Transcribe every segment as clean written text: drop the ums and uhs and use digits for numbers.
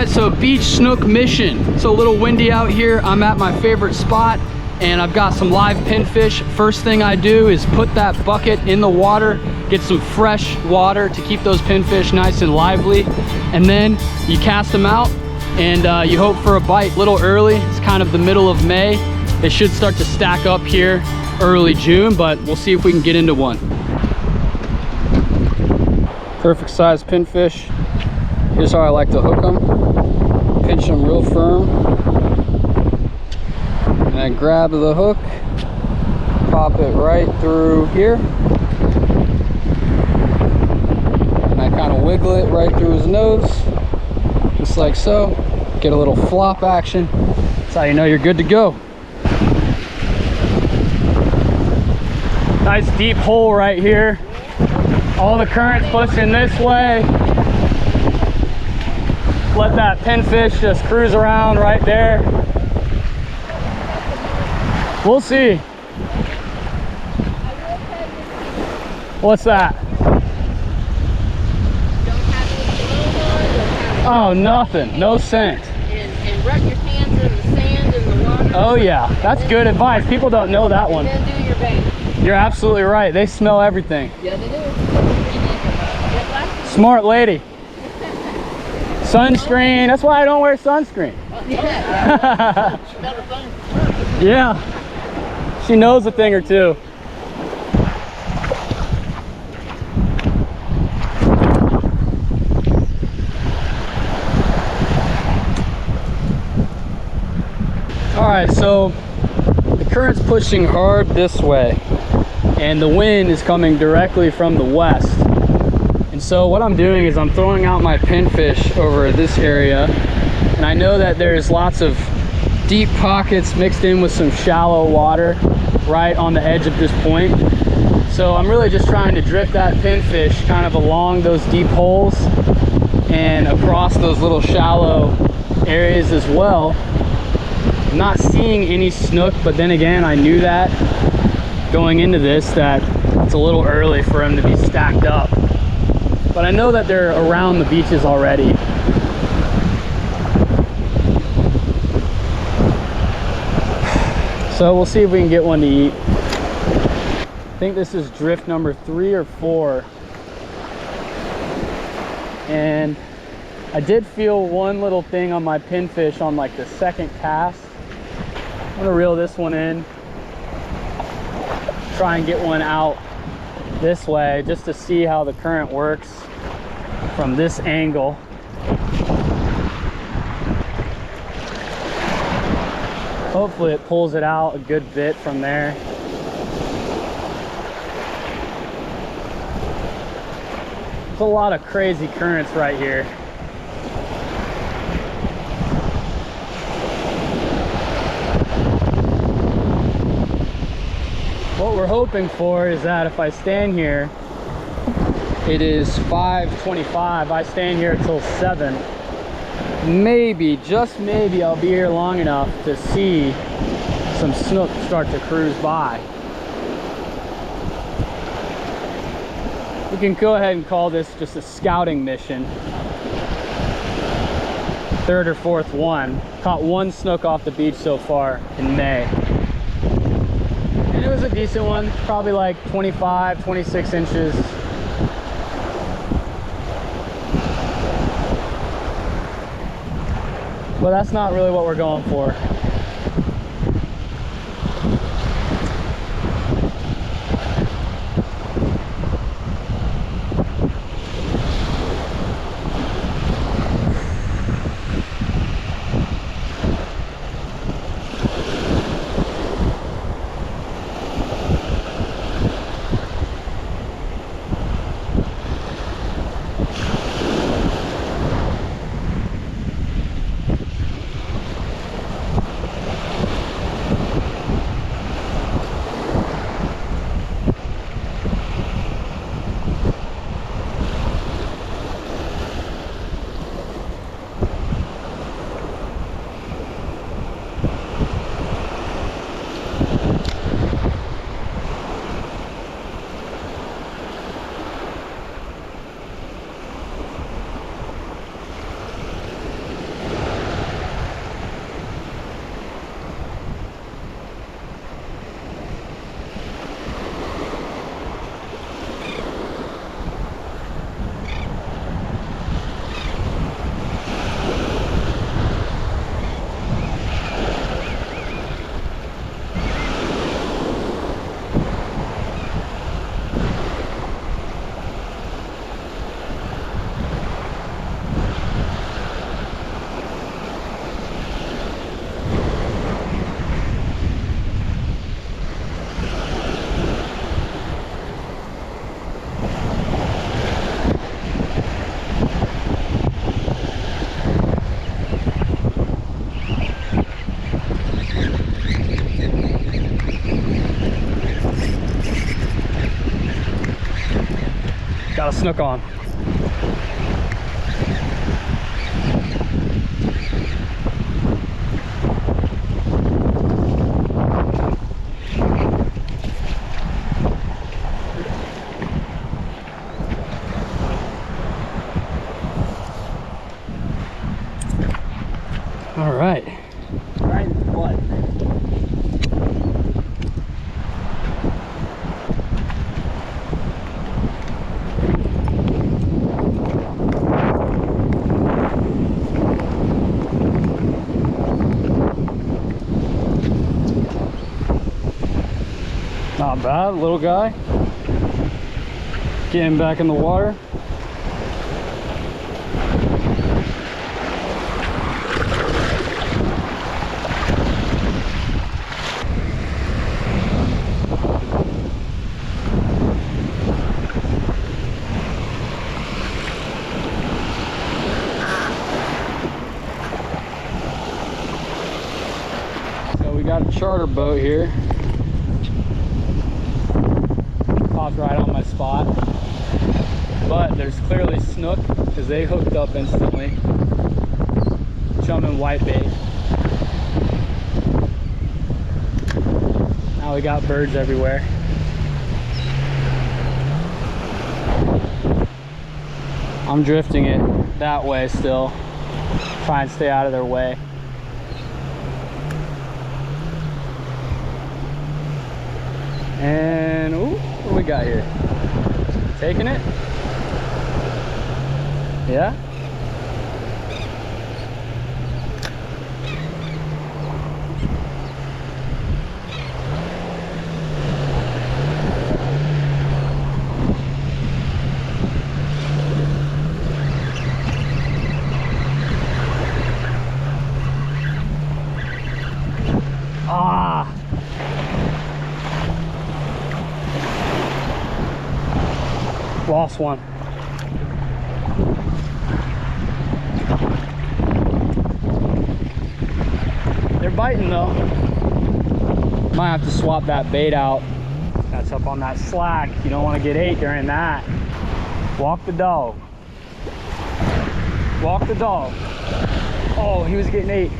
Alright, so beach snook mission. It's a little windy out here. I'm at my favorite spot and I've got some live pinfish. First thing I do is put that bucket in the water, get some fresh water to keep those pinfish nice and lively, and then you cast them out and you hope for a bite. A little early, it's kind of the middle of May. They should start to stack up here early June, but we'll see if we can get into one. Perfect size pinfish. Here's how I like to hook them. Pinch them real firm. And I grab the hook, pop it right through here. And I kind of wiggle it right through his nose, just like so. Get a little flop action. That's how you know you're good to go. Nice deep hole right here. All the current's pushing this way. Let that pinfish just cruise around right there. We'll see. What's that? Oh, nothing. No scent. And rub your hands in the sand and the water. Oh yeah, that's good advice. People don't know that one. And then do your bait. You're absolutely right. They smell everything. Yeah, they do. Smart lady. Sunscreen. That's why I don't wear sunscreen. Yeah. She knows a thing or two. All right, so the current's pushing hard this way and the wind is coming directly from the west. And so what I'm doing is I'm throwing out my pinfish over this area, and I know that there's lots of deep pockets mixed in with some shallow water right on the edge of this point. So I'm really just trying to drift that pinfish kind of along those deep holes and across those little shallow areas as well. I'm not seeing any snook, but then again, I knew that going into this, that it's a little early for them to be stacked up. But I know that they're around the beaches already. So we'll see if we can get one to eat. I think this is drift number 3 or 4. And I did feel one little thing on my pinfish on like the second cast. I'm gonna reel this one in. Try and get one out this way just to see how the current works from this angle. Hopefully it pulls it out a good bit from there. There's a lot of crazy currents right here. What we're hoping for is that if I stand here, it is 5:25. I stand here till 7. Maybe, just maybe, I'll be here long enough to see some snook start to cruise by. We can go ahead and call this just a scouting mission. 3rd or 4th one. Caught 1 snook off the beach so far in May. And it was a decent one, probably like 25, 26 inches. But that's not really what we're going for. got a snook on. All right. Right in the butt. Not bad, little guy. Getting back in the water. So we got a charter boat here. Popped right on my spot, but there's clearly snook because they hooked up instantly. Chumming whitebait. Now we got birds everywhere. I'm drifting it that way still, try and stay out of their way. And ooh, what do we got here? Taking it? Yeah? Ah! Lost one. They're biting though. Might have to swap that bait out. That's up on that slack. You don't want to get ate during that. Walk the dog. Walk the dog. Oh, he was getting ate.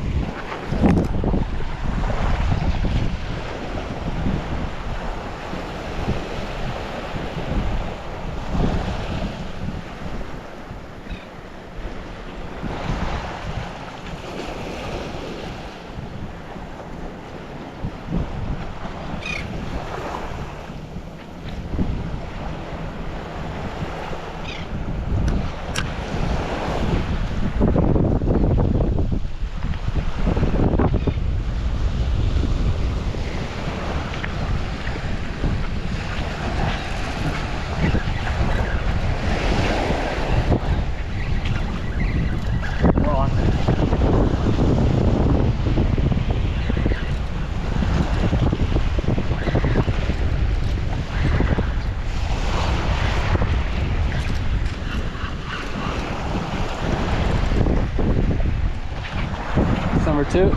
Number two.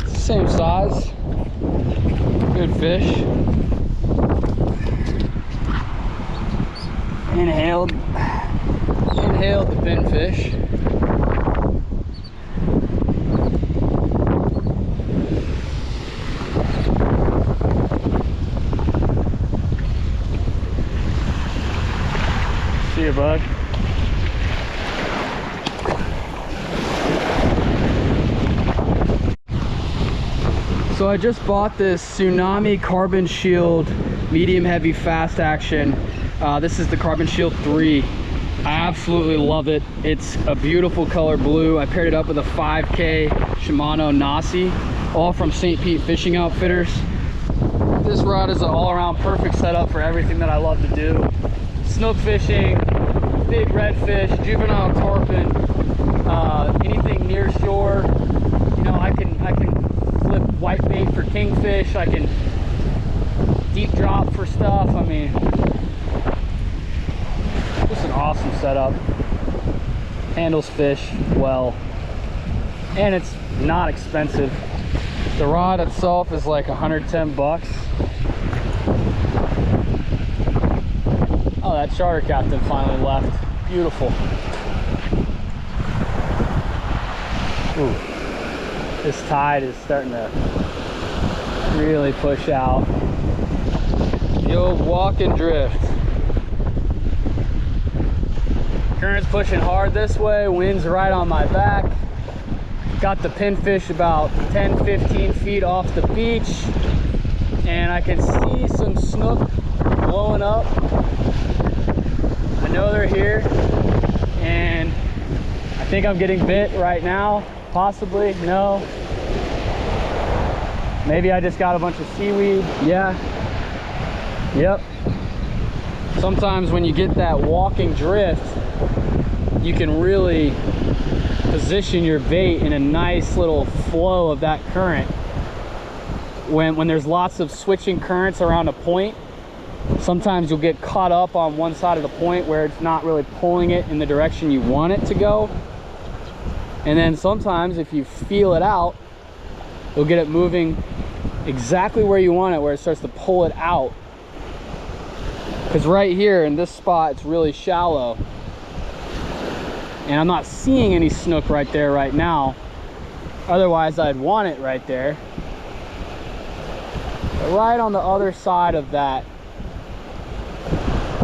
Same size. Good fish. Inhaled the pinfish. See you, bud. So I just bought this Tsunami Carbon Shield medium heavy fast action. This is the Carbon Shield 3. I absolutely love it. It's a beautiful color blue. I paired it up with a 5K Shimano Nasi, all from St. Pete Fishing Outfitters. This rod is an all-around perfect setup for everything that I love to do. Snook fishing, big redfish, juvenile tarpon, anything near shore. You know, I can flip whitebait for kingfish. I can deep drop for stuff. I mean, just an awesome setup. Handles fish well, and it's not expensive. The rod itself is like 110 bucks. Oh, that charter captain finally left. Beautiful. Ooh, this tide is starting to really push out. The old walk and drift. Current's pushing hard this way, wind's right on my back. Got the pinfish about 10-15 feet off the beach, and I can see some snook blowing up. I know they're here, and I think I'm getting bit right now. Possibly, no. Maybe I just got a bunch of seaweed. Yeah. Yep. Sometimes when you get that walking drift, you can really position your bait in a nice little flow of that current. When there's lots of switching currents around a point, sometimes you'll get caught up on one side of the point where it's not really pulling it in the direction you want it to go. And then sometimes if you feel it out, you'll get it moving exactly where you want it, where it starts to pull it out. Because right here in this spot, it's really shallow. And I'm not seeing any snook right there right now. Otherwise, I'd want it right there. But right on the other side of that.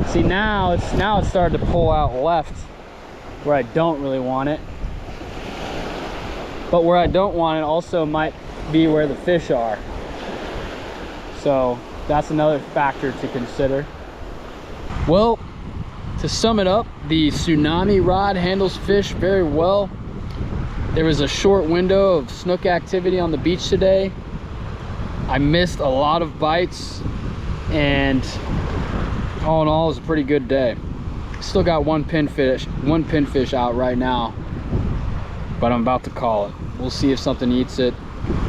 See, now it's starting to pull out left where I don't really want it. But where I don't want it also might be where the fish are. So that's another factor to consider. Well, to sum it up, the Tsunami rod handles fish very well. There was a short window of snook activity on the beach today. I missed a lot of bites, and all in all, it was a pretty good day. Still got one pinfish out right now, but I'm about to call it. We'll see if something eats it.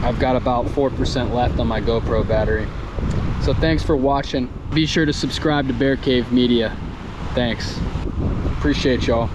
I've got about 4% left on my GoPro battery. So thanks for watching. Be sure to subscribe to Bear Cave Media. Thanks. Appreciate y'all.